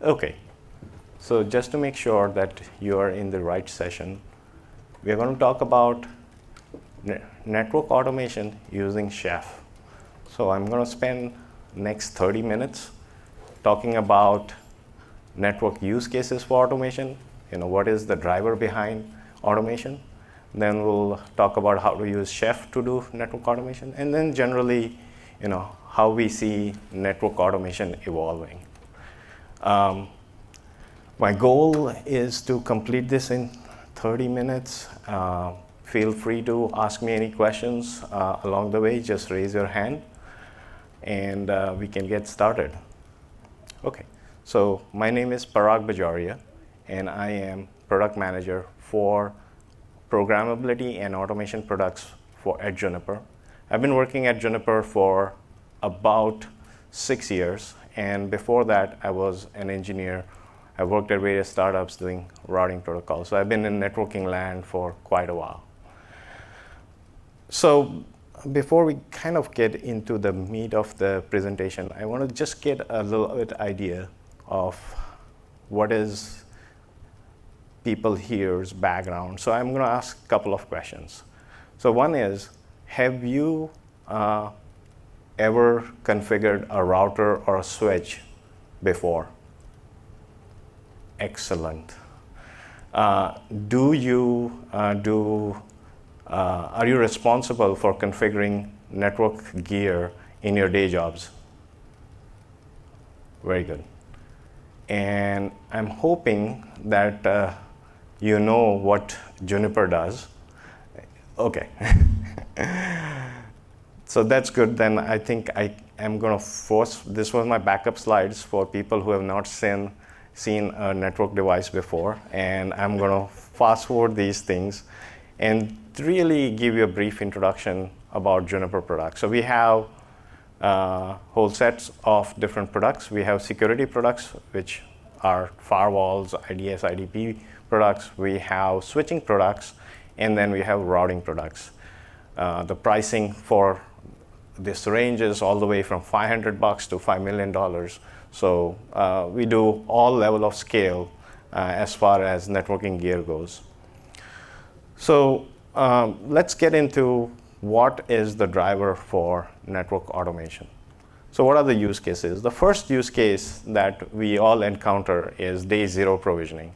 Okay, so just to make sure that you are in the right session, we are going to talk about network automation using Chef. So I'm going to spend next 30 minutes talking about network use cases for automation, what is the driver behind automation. Then we'll talk about how to use Chef to do network automation, and then generally, how we see network automation evolving. My goal is to complete this in 30 minutes. Feel free to ask me any questions along the way. Just raise your hand and we can get started. Okay, so my name is Parag Bajaria and I am product manager for programmability and automation products at Juniper. I've been working at Juniper for about 6 years, and before that I was an engineer. I worked at various startups doing routing protocols. So I've been in networking land for quite a while. So before we kind of get into the meat of the presentation, I want to just get a little bit idea of what is people here's background. So I'm going to ask a couple of questions. So one is, have you ever configured a router or a switch before? Excellent. Are you responsible for configuring network gear in your day jobs? Very good. And I'm hoping that you know what Juniper does. Okay. So that's good. Then I think I am going to force, this was my backup slides for people who have not seen a network device before, and I'm going to fast forward these things and really give you a brief introduction about Juniper Products. So we have whole sets of different products. We have security products, which are firewalls, IDS, IDP products. We have switching products, and then we have routing products. The pricing for this ranges all the way from $500 to $5 million. So we do all level of scale as far as networking gear goes. So let's get into what is the driver for network automation. So what are the use cases? The first use case that we all encounter is day zero provisioning.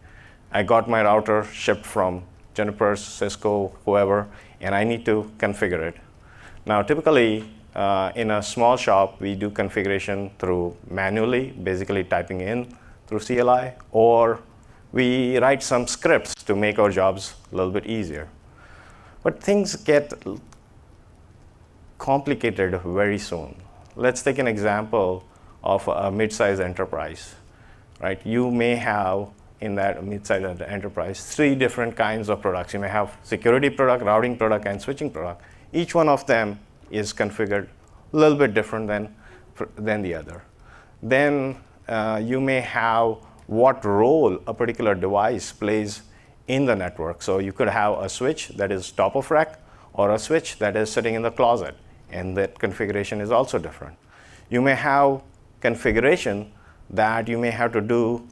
I got my router shipped from Juniper, Cisco, whoever, and I need to configure it. Now typically in a small shop, we do configuration through manually, basically typing in through CLI, or we write some scripts to make our jobs a little bit easier. But things get complicated very soon. Let's take an example of a mid-sized enterprise, right? You may have in that mid-sized enterprise 3 different kinds of products. You may have security product, routing product, and switching product. Each one of them is configured a little bit different than the other. Then you may have what role a particular device plays in the network. So you could have a switch that is top of rack or a switch that is sitting in the closet, and that configuration is also different. You may have configuration that you may have to do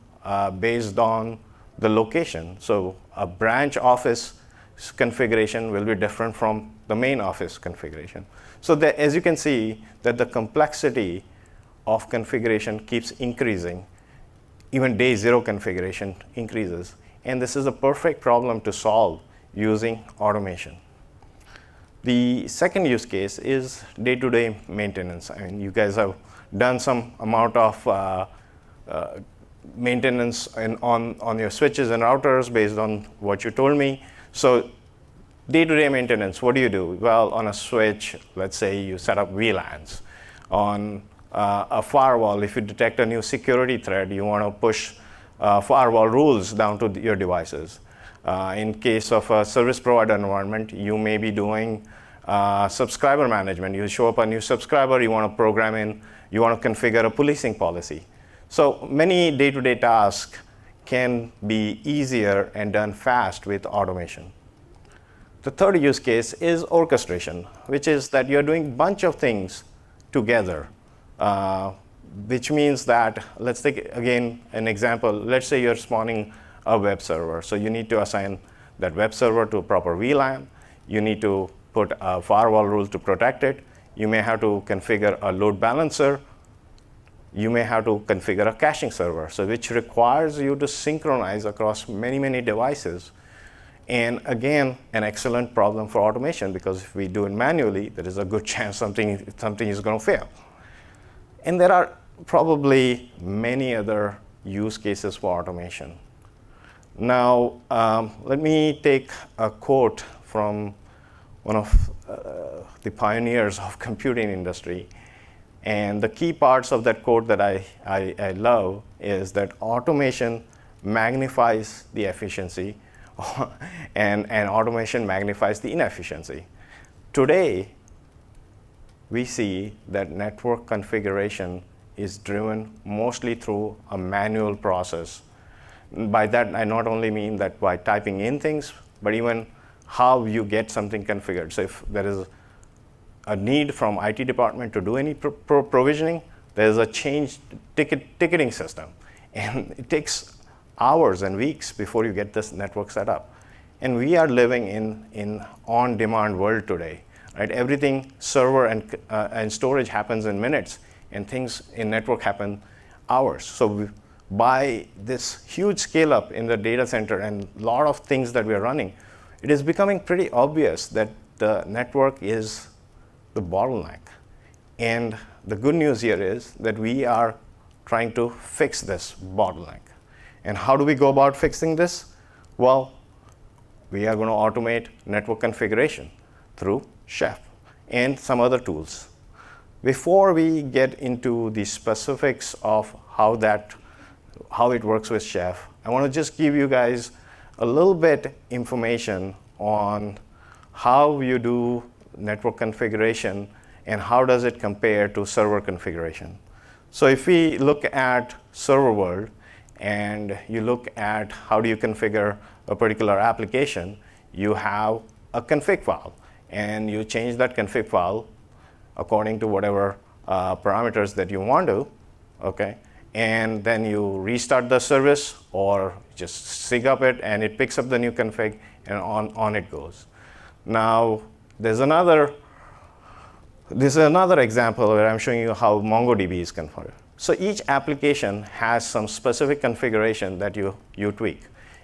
based on the location. So a branch office configuration will be different from the main office configuration. So as you can see, that the complexity of configuration keeps increasing. Even day zero configuration increases. And this is a perfect problem to solve using automation. The second use case is day-to-day maintenance. I mean, you guys have done some amount of maintenance on your switches and routers based on what you told me. So day-to-day maintenance, what do you do? Well, on a switch, let's say you set up VLANs. On a firewall, if you detect a new security threat, you want to push firewall rules down to your devices. In case of a service provider environment, you may be doing subscriber management. You show up a new subscriber, you want to program in, you want to configure a policing policy. So many day-to-day tasks can be easier and done fast with automation. The third use case is orchestration, which is that you're doing a bunch of things together. which means that, let's take again an example. Let's say you're spawning a web server. So you need to assign that web server to a proper VLAN. You need to put a firewall rule to protect it. You may have to configure a load balancer. You may have to configure a caching server, so which requires you to synchronize across many, many devices. And again, an excellent problem for automation, because if we do it manually, there is a good chance something is going to fail. And there are probably many other use cases for automation. Now, let me take a quote from one of the pioneers of computing industry. And the key parts of that quote that I love is that automation magnifies the efficiency and automation magnifies the inefficiency. Today, we see that network configuration is driven mostly through a manual process. By that, I not only mean that by typing in things, but even how you get something configured. So if there is a need from IT department to do any provisioning, there's a change ticketing system. And it takes hours and weeks before you get this network set up. And we are living in on-demand world today, right? Everything server and storage happens in minutes, and things in network happen hours. So by this huge scale up in the data center and a lot of things that we are running, it is becoming pretty obvious that the network is the bottleneck. And the good news here is that we are trying to fix this bottleneck. And how do we go about fixing this? Well, we are going to automate network configuration through Chef and some other tools. Before we get into the specifics of how it works with Chef, I want to just give you guys a little bit information on how you do network configuration and how does it compare to server configuration. So if we look at server world and you look at how do you configure a particular application, you have a config file and you change that config file according to whatever parameters that you want to, okay? And then you restart the service or just sig up it and it picks up the new config and on it goes. Now, this is another example where I'm showing you how MongoDB is configured. So each application has some specific configuration that you tweak.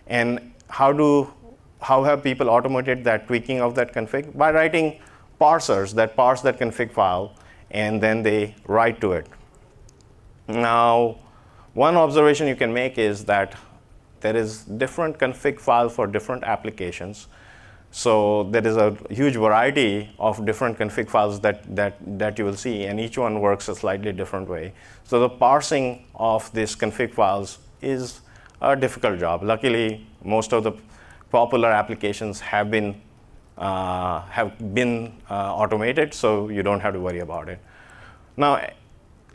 And how have people automated that tweaking of that config? By writing parsers that parse that config file, and then they write to it. Now, one observation you can make is that there is different config file for different applications. So there is a huge variety of different config files that you will see, and each one works a slightly different way. So the parsing of these config files is a difficult job. Luckily, most of the popular applications have been automated, so you don't have to worry about it. Now,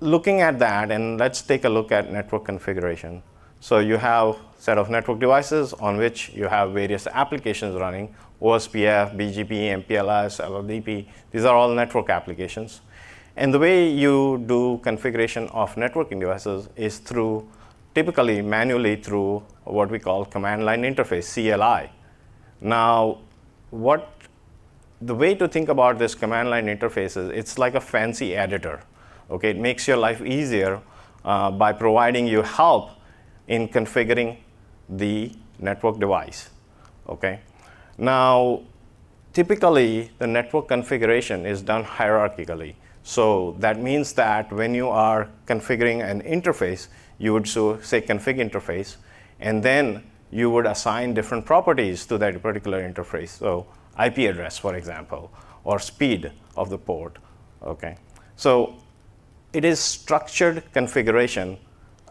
looking at that, and let's take a look at network configuration. So you have a set of network devices on which you have various applications running: OSPF, BGP, MPLS, LLDP. These are all network applications. And the way you do configuration of networking devices is typically manually through what we call command line interface, CLI. Now, the way to think about this command line interface is it's like a fancy editor. Okay, it makes your life easier by providing you help in configuring the network device. Okay. Now, typically, the network configuration is done hierarchically. So that means that when you are configuring an interface, you would say config interface, and then you would assign different properties to that particular interface. So IP address, for example, or speed of the port. Okay. So it is structured configuration,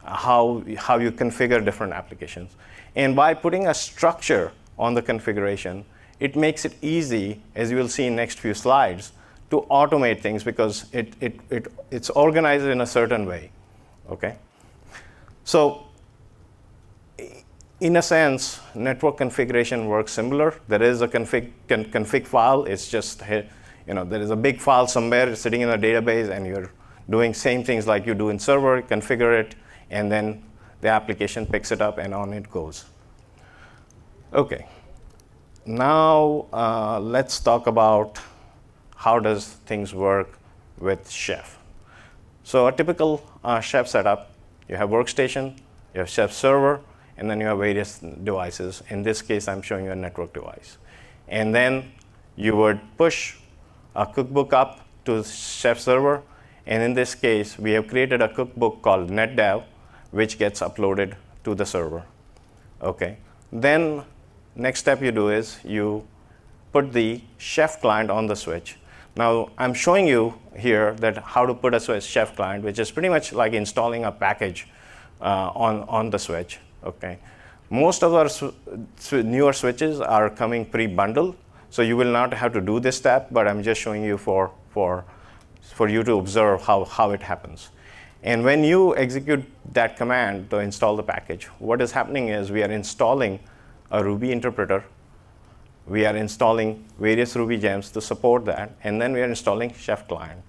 how you configure different applications. And by putting a structure on the configuration, it makes it easy, as you will see in next few slides, to automate things because it's organized in a certain way. Okay? So in a sense, network configuration works similar. There is a config file. It's just, there is a big file somewhere sitting in a database, and you're doing same things like you do in server, configure it, and then the application picks it up and on it goes. Okay, now let's talk about how does things work with Chef. So a typical Chef setup, you have workstation, you have Chef server, and then you have various devices. In this case, I'm showing you a network device. And then you would push a cookbook up to Chef server, and in this case, we have created a cookbook called NetDev, which gets uploaded to the server. Okay. Then next step you do is you put the Chef client on the switch. Now I'm showing you here that how to put a Chef client, which is pretty much like installing a package on the switch. Okay. Most of our newer switches are coming pre-bundled, so you will not have to do this step, but I'm just showing you for you to observe how it happens. And when you execute that command to install the package, what is happening is we are installing a Ruby interpreter. We are installing various Ruby gems to support that, and then we are installing Chef client.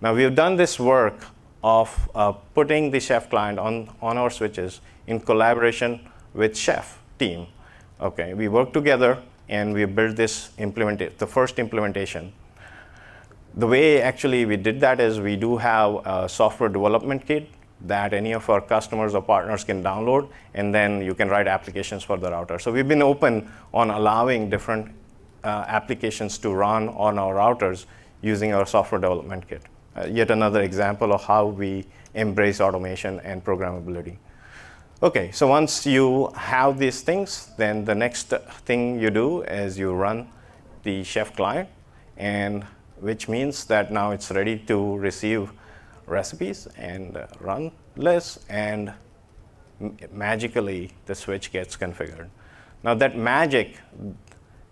Now we have done this work of putting the Chef client on our switches in collaboration with Chef team. Okay, we work together and we built this the first implementation. The way actually we did that is we do have a software development kit that any of our customers or partners can download, and then you can write applications for the router. So we've been open on allowing different applications to run on our routers using our software development kit. Yet another example of how we embrace automation and programmability. Okay, so once you have these things, then the next thing you do is you run the Chef client, and which means that now it's ready to receive recipes and run lists, and magically the switch gets configured. Now that magic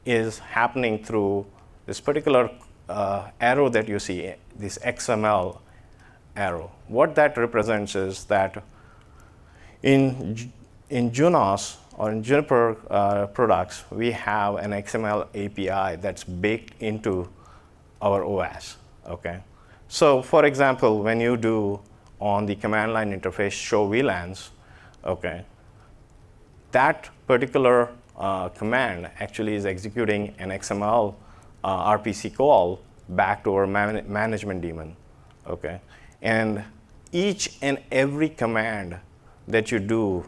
is happening through this particular arrow that you see, this XML arrow. What that represents is that in Junos or in Juniper Products, we have an XML API that's baked into our OS. Okay. So for example, when you do on the command line interface show VLANs, okay, that particular command actually is executing an XML RPC call back to our management daemon. Okay. And each and every command that you do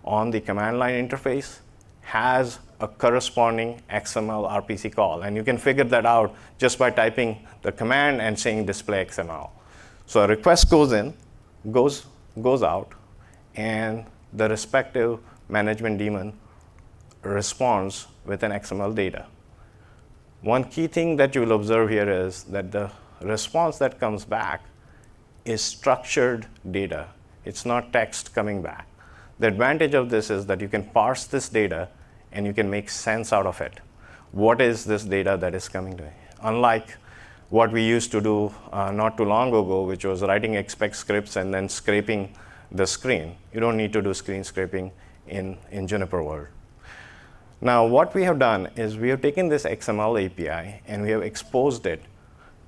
on the command line interface has a corresponding XML RPC call, and you can figure that out just by typing the command and saying display XML. So a request goes in, goes out, and the respective management daemon responds with an XML data. One key thing that you will observe here is that the response that comes back is structured data. It's not text coming back. The advantage of this is that you can parse this data and you can make sense out of it. What is this data that is coming to me? Unlike what we used to do not too long ago, which was writing expect scripts and then scraping the screen. You don't need to do screen scraping in Juniper world. Now what we have done is we have taken this XML API and we have exposed it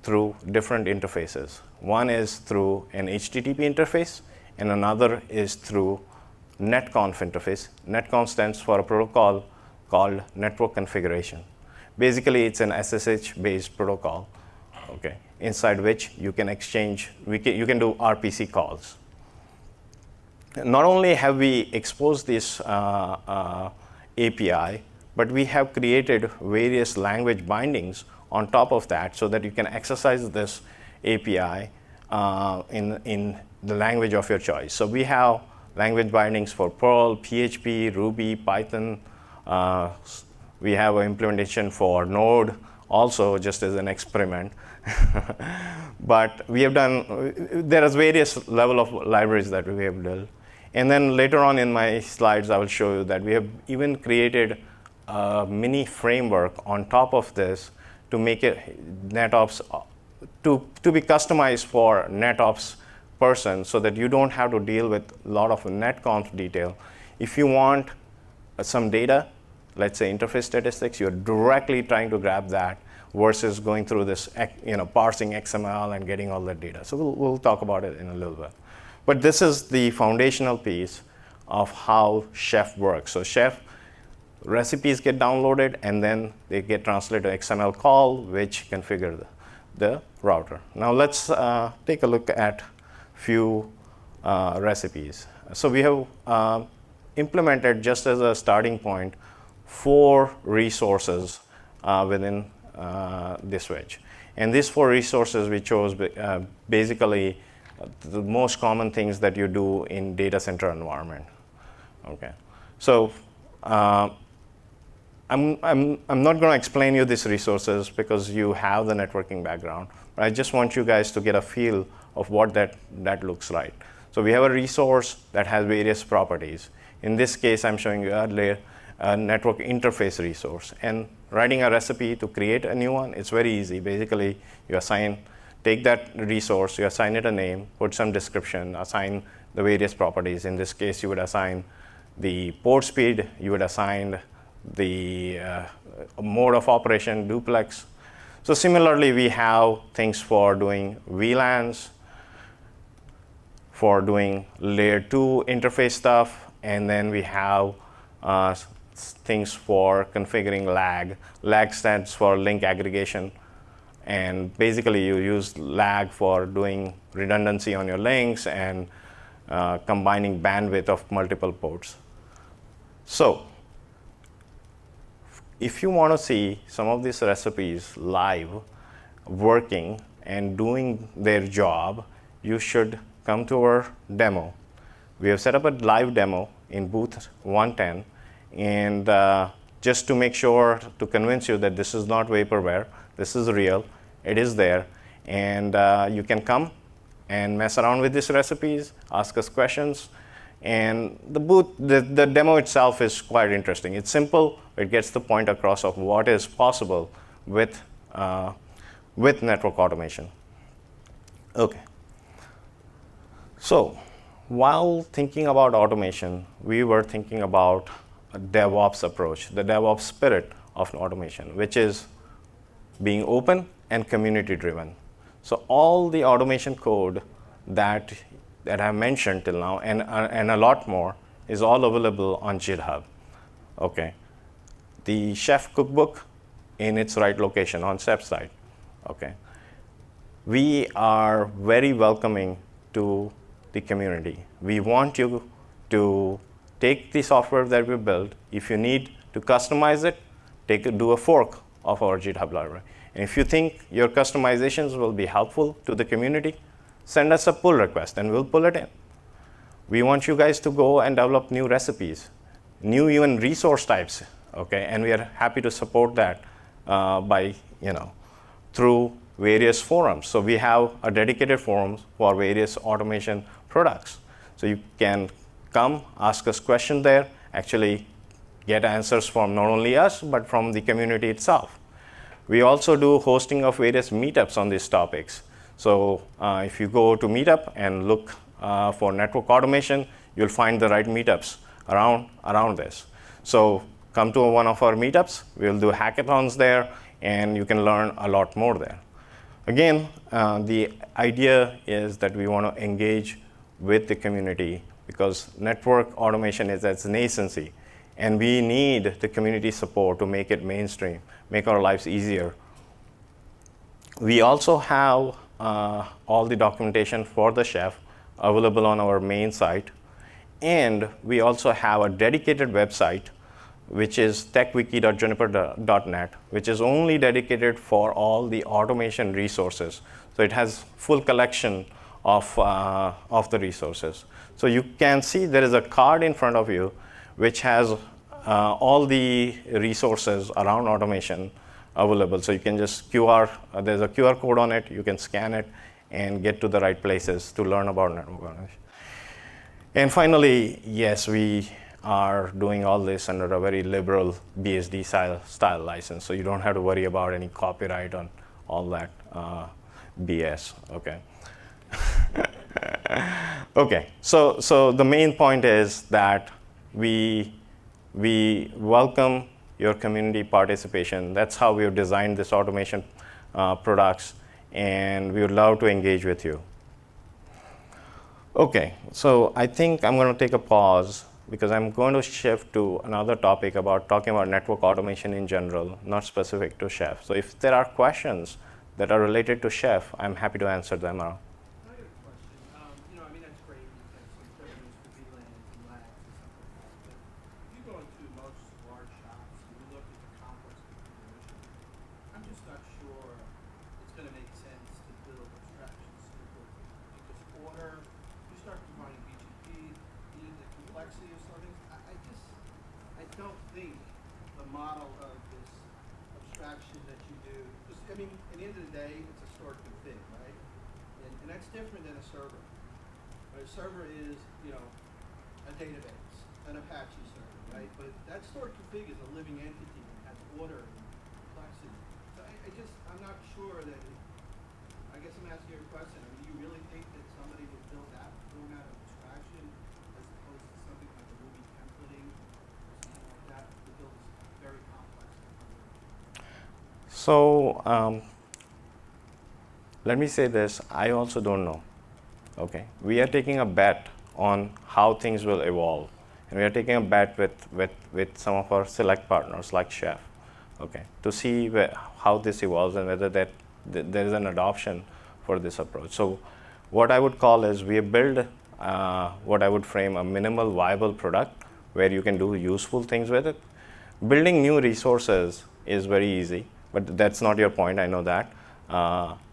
through different interfaces. One is through an HTTP interface, and another is through netconf interface. Netconf stands for a protocol called network configuration. Basically, it's an SSH-based protocol, okay, inside which you can exchange, you can do RPC calls. Not only have we exposed this API, but we have created various language bindings on top of that so that you can exercise this API in the language of your choice. So we have language bindings for Perl, PHP, Ruby, Python. We have an implementation for Node also, just as an experiment. But we have done, there is various level of libraries that we have built. And then later on in my slides, I will show you that we have even created a mini framework on top of this to make it NetOps, to be customized for NetOps person, so that you don't have to deal with a lot of netconf detail. If you want some data, let's say interface statistics, you're directly trying to grab that versus going through this, parsing XML and getting all that data. So we'll talk about it in a little bit. But this is the foundational piece of how Chef works. So Chef recipes get downloaded, and then they get translated to XML call, which configure the router. Now let's take a look at few recipes. So we have implemented, just as a starting point, 4 resources within the switch. And these 4 resources we chose basically the most common things that you do in data center environment. Okay, so I'm not going to explain you these resources because you have the networking background, but I just want you guys to get a feel of what that looks like. So we have a resource that has various properties. In this case, I'm showing you a network interface resource. And writing a recipe to create a new one, it's very easy. Basically, you take that resource, you assign it a name, put some description, assign the various properties. In this case, you would assign the port speed, you would assign the mode of operation, duplex. So similarly, we have things for doing VLANs, for doing layer 2 interface stuff, and then we have things for configuring lag. Lag stands for link aggregation, and basically you use lag for doing redundancy on your links and combining bandwidth of multiple ports. So if you want to see some of these recipes live, working and doing their job, you should come to our demo. We have set up a live demo in booth 110, and just to make sure, to convince you that this is not vaporware, this is real, it is there, and you can come and mess around with these recipes, ask us questions, and the demo itself is quite interesting. It's simple, it gets the point across of what is possible with network automation. Okay. So while thinking about automation, we were thinking about a DevOps approach, the DevOps spirit of automation, which is being open and community driven. So all the automation code that I mentioned till now, and a lot more, is all available on GitHub. Okay. The Chef cookbook in its right location on Chef's site. Okay. We are very welcoming to the community. We want you to take the software that we built. If you need to customize it, do a fork of our GitHub library. And if you think your customizations will be helpful to the community, send us a pull request and we'll pull it in. We want you guys to go and develop new recipes, new even resource types, okay? And we are happy to support that through various forums. So we have a dedicated forums for various automation products. So you can come, ask us questions there, actually get answers from not only us, but from the community itself. We also do hosting of various meetups on these topics. So if you go to Meetup and look for network automation, you'll find the right meetups around this. So come to one of our meetups, we'll do hackathons there, and you can learn a lot more there. Again, the idea is that we want to engage with the community because network automation is at its nascency, and we need the community support to make it mainstream, make our lives easier. We also have all the documentation for the Chef available on our main site, and we also have a dedicated website which is techwiki.juniper.net, which is only dedicated for all the automation resources. So it has full collection of the resources. So you can see there is a card in front of you which has all the resources around automation available. So you can just there's a QR code on it, you can scan it and get to the right places to learn about network automation. And finally, yes, we are doing all this under a very liberal BSD style license, so you don't have to worry about any copyright on all that BS, okay? Okay, so the main point is that we welcome your community participation. That's how we've designed this automation products, and we would love to engage with you. Okay, so I think I'm going to take a pause because I'm going to shift to another topic about talking about network automation in general, not specific to Chef. So if there are questions that are related to Chef, I'm happy to answer them now. I got a question. I mean, that's great. You've got some programs for VLANs and labs and stuff like that. But if you go into most large shops and you look at the complex configuration, I'm just not sure it's going to make sense to build abstractions simply. You just order, you start combining BGP, the complexity of some things. I don't think the model of this abstraction that you do, because I mean, at the end of the day, it's a stored config, right? And that's different than a server. A server is, a database, an Apache server, right? But that stored config is a living entity and has order and complexity. So I'm not sure that, I guess I'm asking you a question. I mean, do you really think that somebody would build that format of abstraction as opposed to something like a Ruby templating or something like that to build this very complex configuration? So let me say this, I also don't know. Okay, we are taking a bet on how things will evolve, and we are taking a bet with some of our select partners like Chef, okay, to see how this evolves and whether there is an adoption for this approach. So what I would call is we build what I would frame a minimal viable product where you can do useful things with it. Building new resources is very easy, but that's not your point, I know that.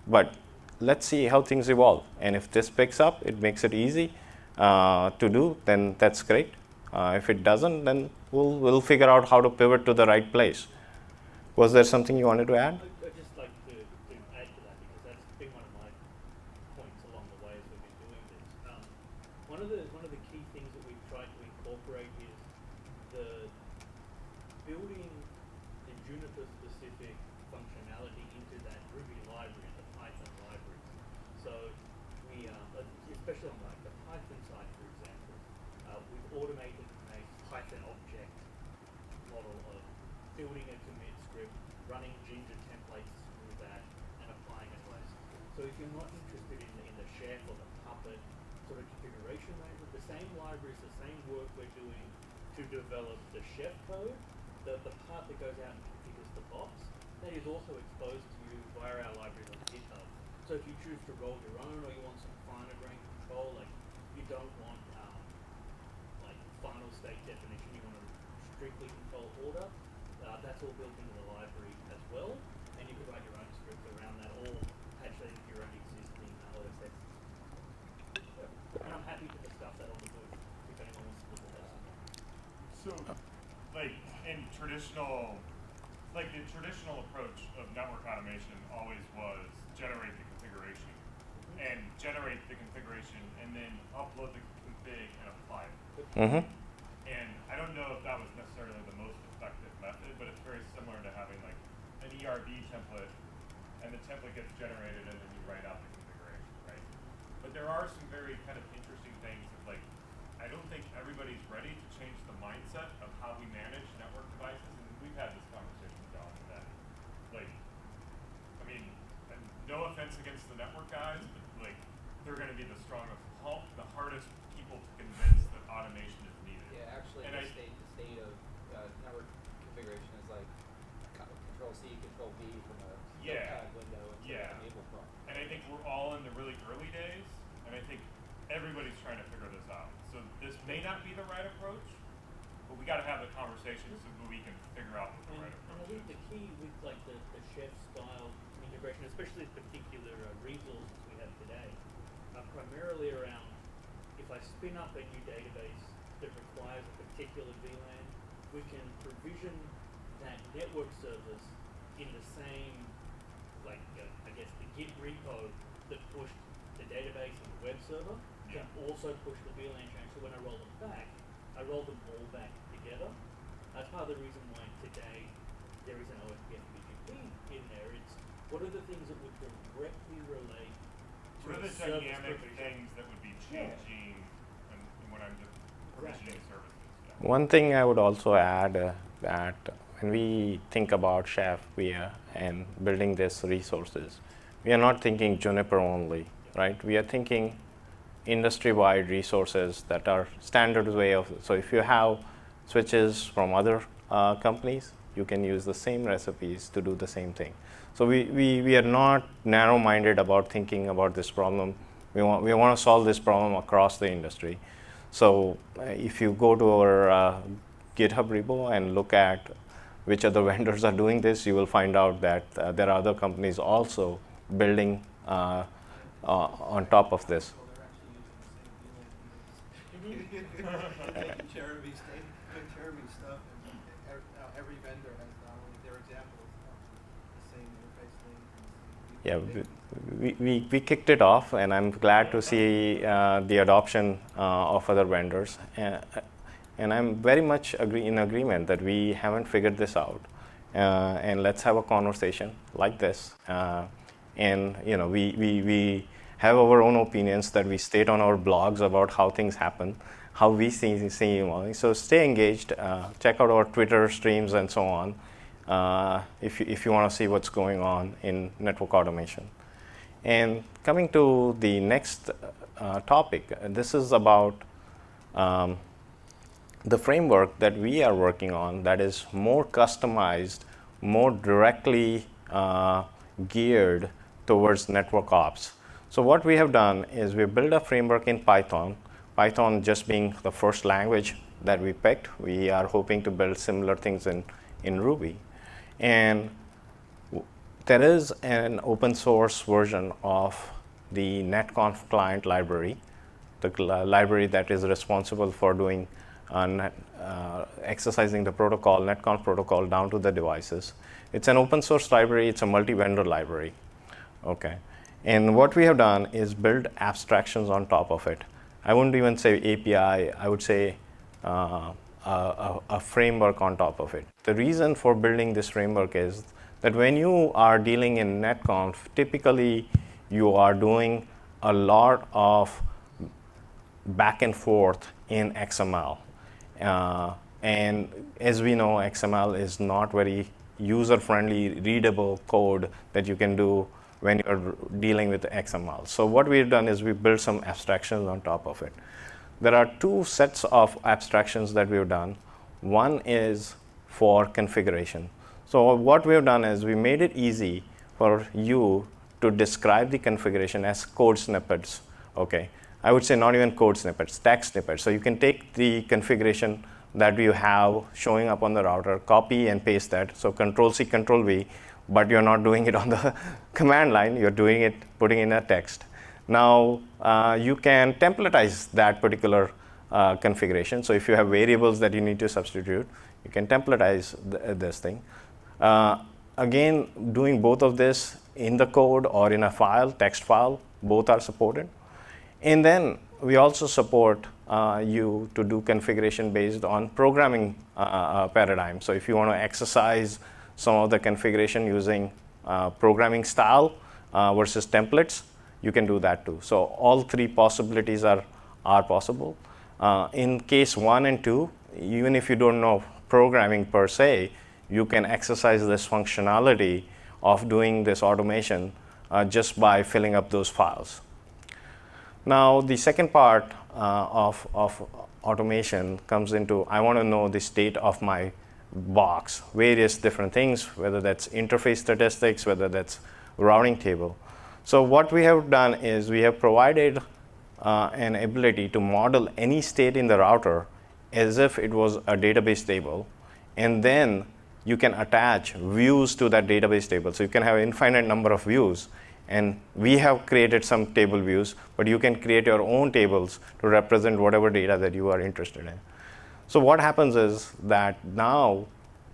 But let's see how things evolve. And if this picks up, it makes it easy to do, then that's great. If it doesn't, then we'll figure out how to pivot to the right place. Was there something you wanted to add? I'd just like to add to that, because that's been one of my points along the way as we've been doing this. One of the key things that we've tried to incorporate is the building the Juniper specific functionality into that Ruby library, the Python library. So we, especially on like the Python side, for example, we've automated a Python object model of building a commit script, running Ginger templates through that, and applying it to us. So if you're not interested in the Chef or the Puppet sort of configuration language, the same libraries, the same work we're doing to develop the Chef code, the part that goes out and configures the box, that is also exposed to you via our libraries on GitHub. So if you choose to roll your own, or you want some finer grained control, like you don't want like final state definition, you want to strictly control order, that's all built into the library as well, and you can write your own script around that, or patch that into your own existing OS. And I'm happy to discuss that on the booth if anyone wants to look at that. So, like the traditional approach of network automation always was generate the configuration, and then upload the config and apply it. Mm-hmm. And I don't know if that was necessarily the most effective method, but it's very similar to having like an ERB template, and the template gets generated, and then you write out the configuration, right? But there are some very kind of interesting things that, like, I don't think everybody's ready to change the mindset of how we manage network devices, and we've had this conversation with John that, like, I mean, and no offense against the network guys, but like, they're going to be the strongest, the hardest people to convince that automation is needed. Yeah, actually, And the state of network configuration is like Control C, Control V from a notepad window into an enable prompt. And I think we're all in the really early days, and I think everybody's trying to figure this out. So this may not be the right approach, but we got to have the conversation so that we can figure out what the right And approach I think is. the key with like the Chef style integration, especially the particular resources we have today, are primarily around, if I spin up a new database that requires a particular VLAN, we can provision that network service in the same, like, I guess the Git repo that pushed the database and the web server can also push the VLAN chain. So when I roll them back, I roll them all back together. That's part of the reason why today there is an OSPF BGP in there. It's what are the things that would directly relate to What are the a service dynamic provision? things that would be changing when I'm just provisioning services? Yeah. One thing I would also add that when we think about Chef and building these resources, we are not thinking Juniper only, right? We are thinking industry-wide resources that are standard way of. So if you have switches from other companies, you can use the same recipes to do the same thing. So we are not narrow-minded about thinking about this problem. We want to solve this problem across the industry. So if you go to our GitHub repo and look at which other vendors are doing this, you will find out that there are other companies also building on top of this. Well, they're actually using the same VLAN units. Taking Jeremy's stuff, and every vendor has not only their examples, the same interface link and the same. Yeah, we kicked it off, and I'm glad to see the adoption of other vendors. And I'm very much in agreement that we haven't figured this out. And let's have a conversation like this. And we have our own opinions that we state on our blogs about how things happen, how we see. So stay engaged. Check out our Twitter streams and so on. If you want to see what's going on in network automation. And coming to the next topic, this is about the framework that we are working on that is more customized, more directly geared towards network ops. So what we have done is we built a framework in Python, Python just being the first language that we picked. We are hoping to build similar things in Ruby. And there is an open source version of the netconf client library, the library that is responsible for doing exercising the protocol, netconf protocol down to the devices. It's an open source library, it's a multi-vendor library. Okay. And what we have done is build abstractions on top of it. I wouldn't even say API, I would say a framework on top of it. The reason for building this framework is that when you are dealing in netconf, typically you are doing a lot of back and forth in XML. And as we know, XML is not very user-friendly, readable code that you can do when you're dealing with XML. So what we've done is we built some abstractions on top of it. There are two sets of abstractions that we've done. One is for configuration. So what we've done is we made it easy for you to describe the configuration as code snippets. Okay, I would say not even code snippets, text snippets. So you can take the configuration that you have showing up on the router, copy and paste that. So Control-C, Control-V, but you're not doing it on the command line, you're doing it, putting in a text. Now, you can templatize that particular configuration. So if you have variables that you need to substitute, you can templatize this thing. Again, doing both of this in the code or in a file, text file, both are supported. And then we also support you to do configuration based on programming paradigm. So if you want to exercise some of the configuration using programming style versus templates, you can do that too. So all three possibilities are possible. In case 1 and 2, even if you don't know programming per se, you can exercise this functionality of doing this automation just by filling up those files. Now, the second part of automation comes into, I want to know the state of my box, various different things, whether that's interface statistics, whether that's routing table. So what we have done is we have provided an ability to model any state in the router as if it was a database table, and then you can attach views to that database table. So you can have an infinite number of views, and we have created some table views, but you can create your own tables to represent whatever data that you are interested in. So what happens is that now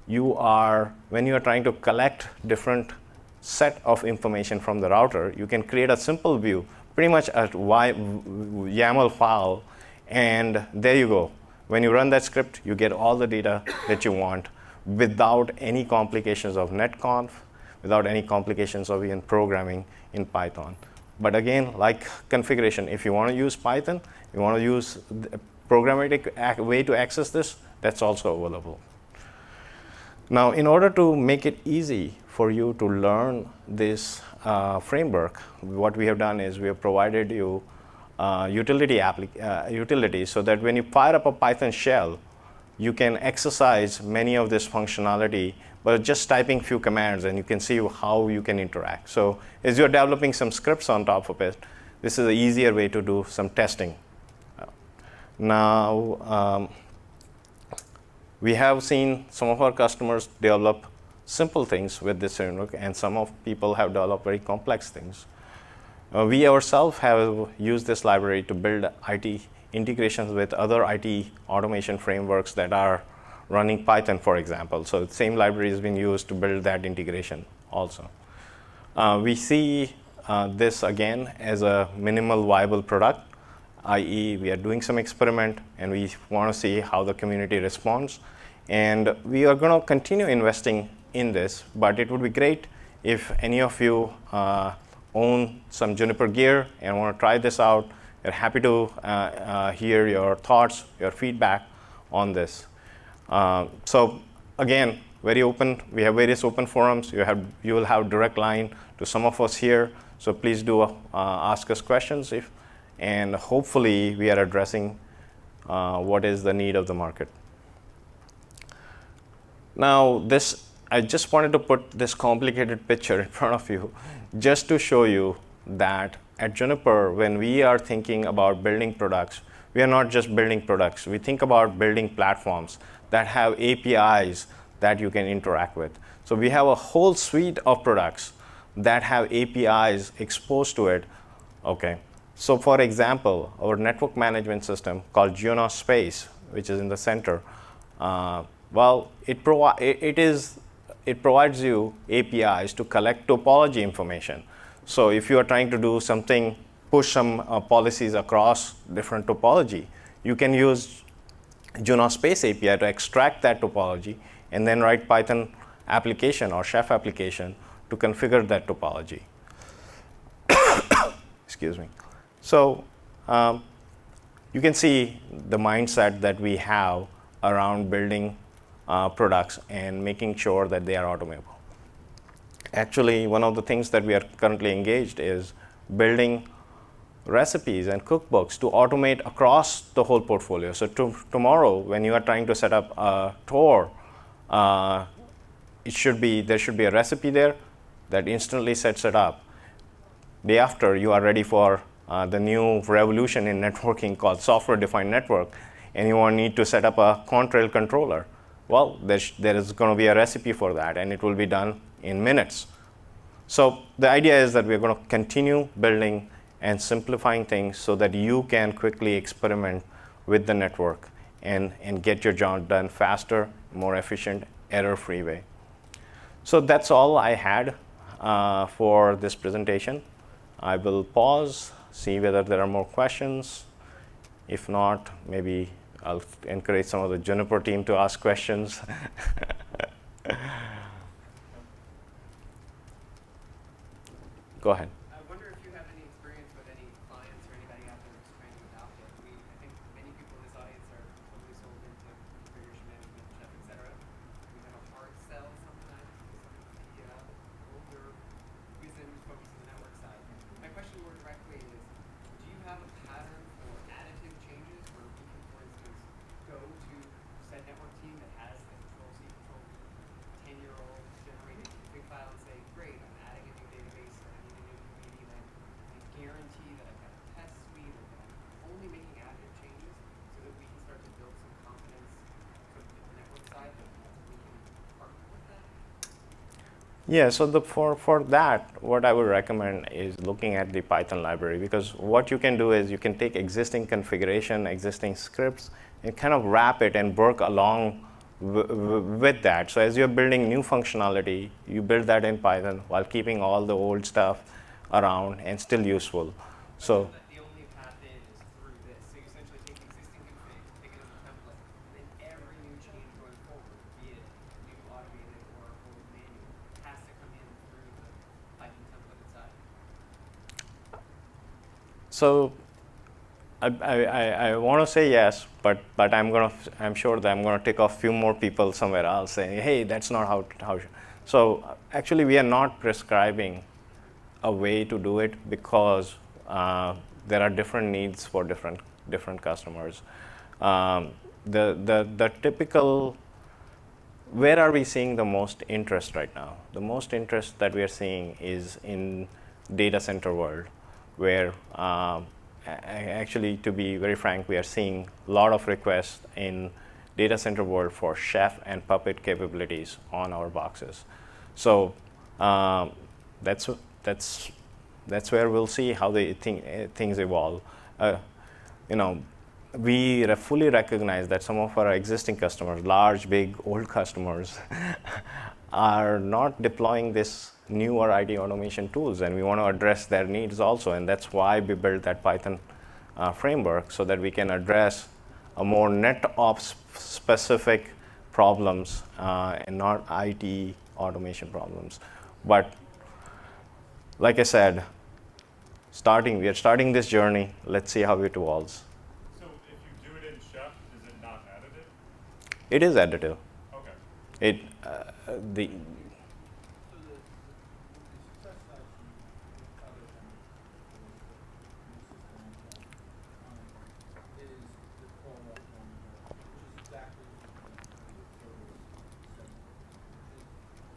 when you are trying to collect different set of information from the router, you can create a simple view, pretty much a YAML file, and there you go. When you run that script, you get all the data that you want without any complications of netconf, without any complications of even programming in Python. But again, like configuration, if you want to use Python, you want to use the programmatic way to access this, that's also available. Now, in order to make it easy for you to learn this framework, what we have done is we have provided you utilities so that when you fire up a Python shell, you can exercise many of this functionality by just typing few commands, and you can see how you can interact. So as you're developing some scripts on top of it, this is an easier way to do some testing. Now, we have seen some of our customers develop simple things with this framework, and some of people have developed very complex things. We ourselves have used this library to build IT integrations with other IT automation frameworks that are running Python, for example. So the same library has been used to build that integration also. We see this again as a minimal viable product, i.e. we are doing some experiment and we want to see how the community responds. And we are going to continue investing in this, but it would be great if any of you own some Juniper gear and want to try this out. We're happy to hear your thoughts, your feedback on this. So again, very open. We have various open forums. You will have direct line to some of us here. So please do ask us questions, and hopefully we are addressing what is the need of the market. Now, I just wanted to put this complicated picture in front of you just to show you that at Juniper, when we are thinking about building products, we are not just building products. We think about building platforms that have APIs that you can interact with. So we have a whole suite of products that have APIs exposed to it. Okay. So for example, our network management system called Juno Space, which is in the center, it provides you APIs to collect topology information. So if you are trying to do something, push some policies across different topology, you can use Juno Space API to extract that topology and then write Python application or Chef application to configure that topology. Excuse me. So you can see the mindset that we have around building products and making sure that they are automatable. Actually, one of the things that we are currently engaged is building recipes and cookbooks to automate across the whole portfolio. So tomorrow, when you are trying to set up a tour, there should be a recipe there that instantly sets it up. Day after, you are ready for the new revolution in networking called software-defined network, and you need to set up a Contrail controller. Well, there is going to be a recipe for that, and it will be done in minutes. So the idea is that we're going to continue building and simplifying things so that you can quickly experiment with the network and get your job done faster, more efficient, error-free way. So that's all I had for this presentation. I will pause, see whether there are more questions. If not, maybe I'll encourage some of the Juniper team to ask questions. Go ahead. I wonder if you have any experience with any clients or anybody out there that's trying to adopt it. I think many people in this audience are totally sold into configuration management, Chef, et cetera. We have a hard sell sometimes to some of the older wizards focused on the network side. My question more directly is, do you have a pattern for additive changes where we can, for instance, go to said network team that has the Control-C, Control-V, 10-year-old generated config file and say, great, I'm adding a new database or I need a new community land. I guarantee that I've got a test suite or that I'm only making additive changes so that we can start to build some confidence from the network side that we can partner with that? Yeah, so for that, what I would recommend is looking at the Python library, because what you can do is you can take existing configuration, existing scripts, and kind of wrap it and work along with that. So as you're building new functionality, you build that in Python while keeping all the old stuff around and still useful. So The only path in is through this. So you essentially take existing config, take it as a template, and then every new change going forward, be it new automated or old manual, has to come in through the Python template inside. So I want to say yes, but I'm sure that I'm gonna tick off a few more people somewhere else saying, hey, that's not how. So actually, we are not prescribing a way to do it because there are different needs for different customers. The typical, where are we seeing the most interest right now? The most interest that we are seeing is in data center world, where actually, to be very frank, we are seeing a lot of requests in data center world for Chef and Puppet capabilities on our boxes. So that's where we'll see how things evolve. You know, we fully recognize that some of our existing customers, large, big, old customers, are not deploying this newer IT automation tools, and we want to address their needs also, and that's why we built that Python framework, so that we can address a more NetOps specific problems and not IT automation problems. But like I said, we are starting this journey. Let's see how it evolves. So if you do it in Chef, is it not additive? It is additive. Okay. The So the success side from other vendors, is the call up on the wall, which is exactly what the service said.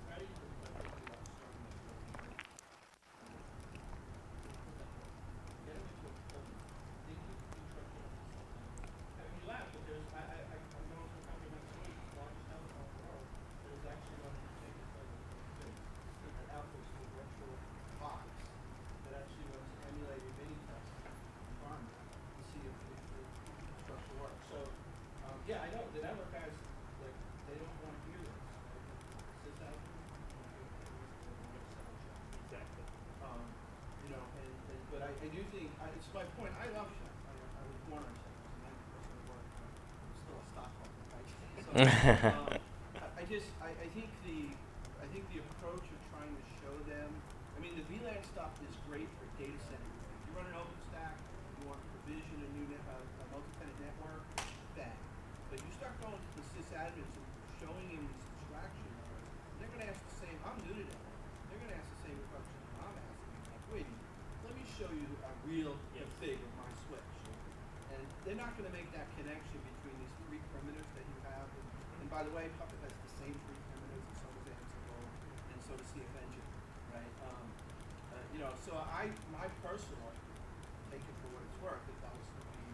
How do you think about starting this relationship? Get them into a cold. They need to be trusted on something. I mean, you laugh, but I'm going to a company next week, largest telecom in the world, that is actually going to take an outpost to a virtual box that actually wants to emulate a mini test environment to see if the infrastructure works. So, yeah, I know the network guys, like, they don't want to hear this. Right? Sys admin, Exactly. you know, but I do think, it's my point, I love Chef. I was born on Chef, I was 90% of work, I'm still a stockholder, right? So, I think the approach of trying to show them, I mean, the VLAN stuff is great for data center. If you run an OpenStack, you want to provision a new a multi-tenant network, bang. But you start going to the sysadmins and showing them these abstractions, they're going to ask the same, I'm new to that. They're going to ask the same question I'm asking. Like, wait, let me show you a real config of my switch. And they're not going to make that connection between these three primitives that you have. And by the way, Puppet has the same three primitives, and so does Ansible, and so does CF Engine, right? You know, so my personal, take it for what it's worth, if that was to be,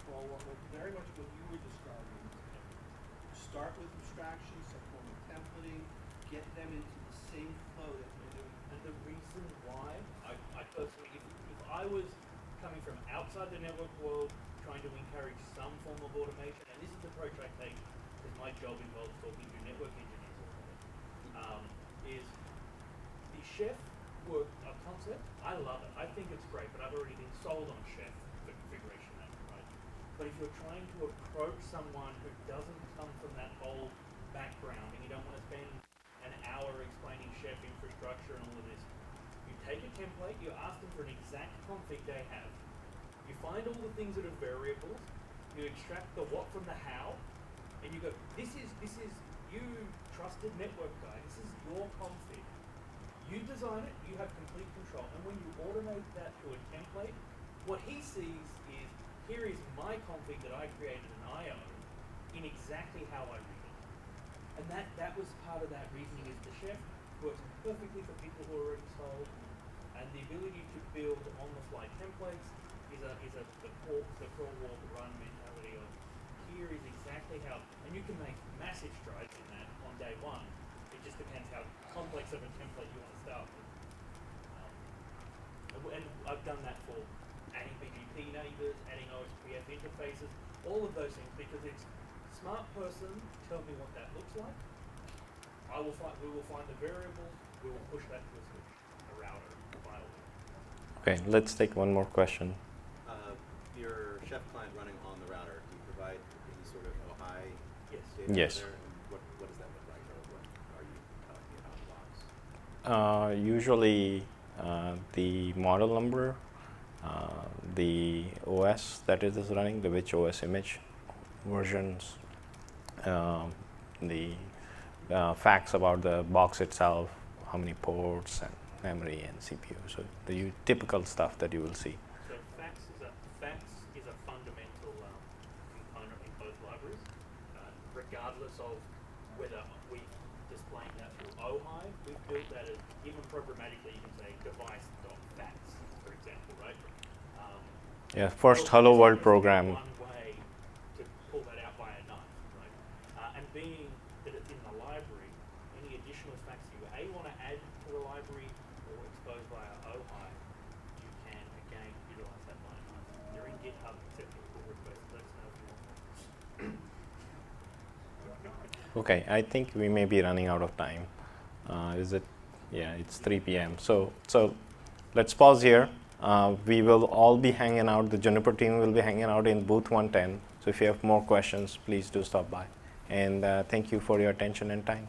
well, very much what you were describing. Start with abstractions, some form of templating, get them into the same flow that they're doing. And the reason why I personally, if I was coming from outside the network world, trying to encourage some form of automation, and this is the approach I take because my job involves talking to network engineers all day, is the Chef work concept. I love it. I think it's great, but I've already been sold on Chef for configuration management, right? But if you're trying to approach someone who doesn't come from that whole background, and you don't want to spend an hour explaining Chef infrastructure and all of this, you take a template, you ask them for an exact config they have, you find all the things that are variables, you extract the what from the how, and you go, this is you trusted network guy, this is your config. You design it, you have complete control, and when you automate that to a template, what he sees is, here is my config that I created and I own in exactly how I read it. And that was part of that reasoning is the Chef works perfectly for people who are already sold, and the ability to build on-the-fly templates is the crawl, walk, run mentality of here is exactly how, and you can make massive strides in that on day one. It just depends how complex of a template you want to start with. And I've done that for adding BGP neighbors, adding OSPF interfaces, all of those things, because it's smart person, tell me what that looks like. We will find the variables, we will push that to a switch, a router, a file. Okay, let's take one more question. Your Chef client running on the router, do you provide any sort of OHI data Yes. there? And what does that look like, or what are you collecting out of the box? Usually the model number the OS that it is running, the which OS image versions, the facts about the box itself, how many ports and memory and CPU. So the typical stuff that you will see. So facts is a fundamental component in both libraries, regardless of whether we displaying that through OHI. We've built that as, even programmatically, you can say device.facts, for example, right? Yeah, first Hello World program. One way to pull that out by a knife, right? And being that it's in the library, any additional facts you want to add to the library or expose via OHI, you can again utilize that by a knife. They're in GitHub accepting pull requests. Let us know if you want. Okay, I think we may be running out of time. Is it? Yeah, it's 3 p.m. So let's pause here. We will all be hanging out. The Juniper team will be hanging out in booth 110. So if you have more questions, please do stop by. And thank you for your attention and time.